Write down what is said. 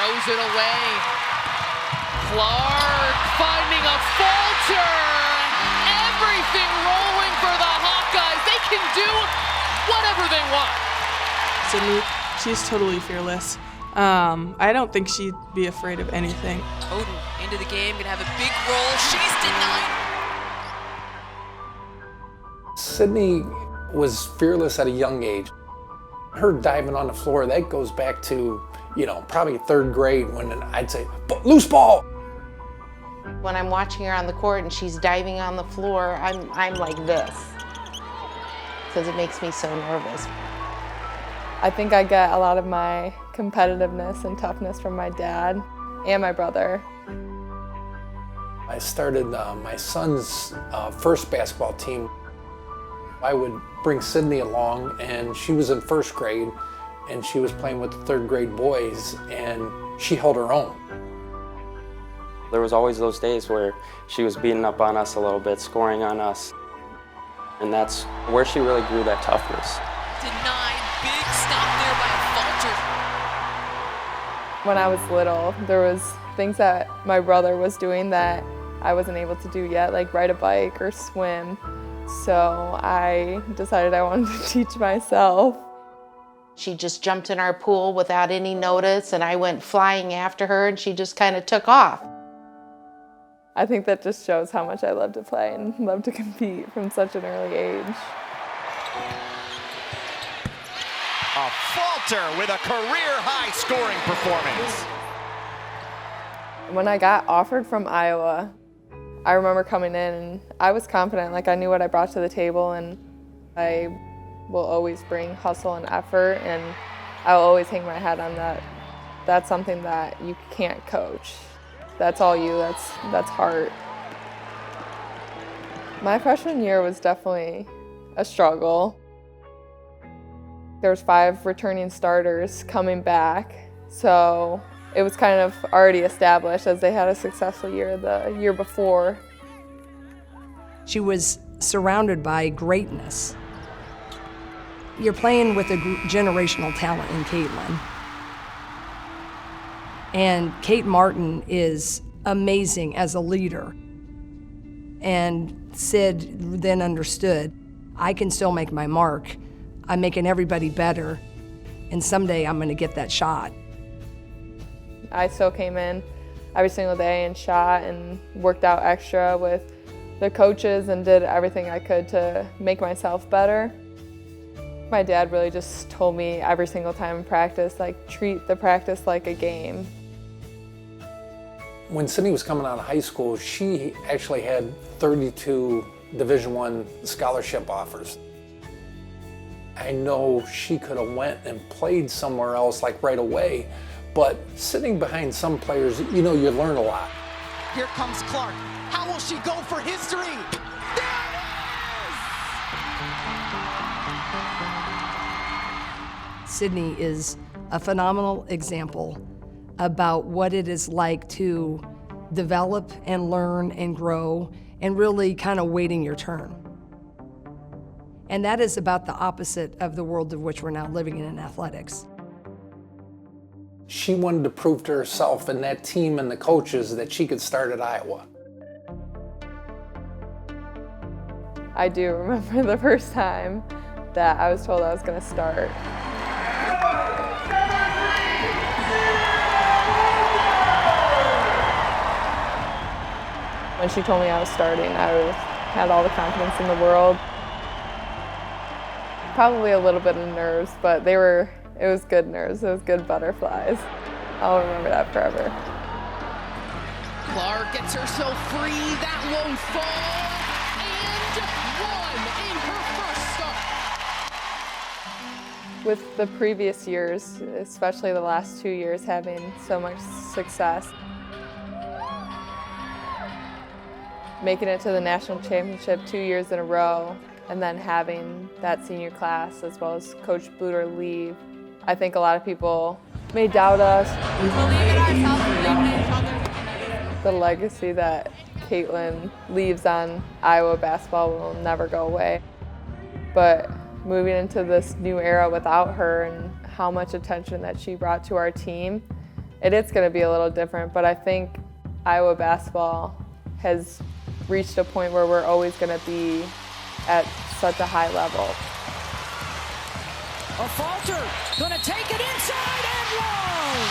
throws it away. Clark finding Affolter. Everything rolling for the Hawkeyes. They can do whatever they want. Sydney, she's totally fearless. I don't think she'd be afraid of anything. Odin into the game, gonna have a big roll. She's denied. Sydney was fearless at a young age. Her diving on the floor, that goes back to, probably third grade when I'd say, loose ball. When I'm watching her on the court and she's diving on the floor, I'm like this, because it makes me so nervous. I think I get a lot of my competitiveness and toughness from my dad and my brother. I started my son's first basketball team. I would bring Sydney along, and she was in first grade, and she was playing with the third grade boys, and she held her own. There was always those days where she was beating up on us a little bit, scoring on us, and that's where she really grew that toughness. Denied, big stop there by Affolter. When I was little, there was things that my brother was doing that I wasn't able to do yet, like ride a bike or swim. So I decided I wanted to teach myself. She just jumped in our pool without any notice, and I went flying after her, and she just kind of took off. I think that just shows how much I love to play and love to compete from such an early age. Affolter with a career-high scoring performance. When I got offered from Iowa, I remember coming in and I was confident, like I knew what I brought to the table, and I will always bring hustle and effort, and I'll always hang my hat on that. That's something that you can't coach. That's all you, that's heart. My freshman year was definitely a struggle. There was 5 returning starters coming back, so it was kind of already established as they had a successful year the year before. She was surrounded by greatness. You're playing with a generational talent in 𝗖𝗂𝗿𝗁. And Kate Martin is amazing as a leader. And Sid then understood, I can still make my mark. I'm making everybody better, and someday I'm gonna get that shot. I still came in every single day and shot and worked out extra with the coaches and did everything I could to make myself better. My dad really just told me every single time in practice, like, treat the practice like a game. When Sydney was coming out of high school, she actually had 32 Division I scholarship offers. I know she could have went and played somewhere else like right away, but sitting behind some players, you learn a lot. Here comes Clark. How will she go for history? There it is! Sydney is a phenomenal example about what it is like to develop and learn and grow and really kind of waiting your turn. And that is about the opposite of the world of which we're now living in athletics. She wanted to prove to herself and that team and the coaches that she could start at Iowa. I do remember the first time that I was told I was going to start. When she told me I was starting, I had all the confidence in the world. Probably a little bit of nerves, but it was good nerves. It was good butterflies. I'll remember that forever. Clark gets herself free. That won't fall. And 1 in her first start. With the previous years, especially the last 2 years, having so much success, making it to the national championship 2 years in a row, and then having that senior class as well as Coach Bluter leave, I think a lot of people may doubt us. The legacy that 𝗖𝗂𝗿𝗁 leaves on Iowa basketball will never go away. But moving into this new era without her and how much attention that she brought to our team, it is going to be a little different, but I think Iowa basketball has reached a point where we're always going to be at such a high level. Affolter gonna take it inside and low.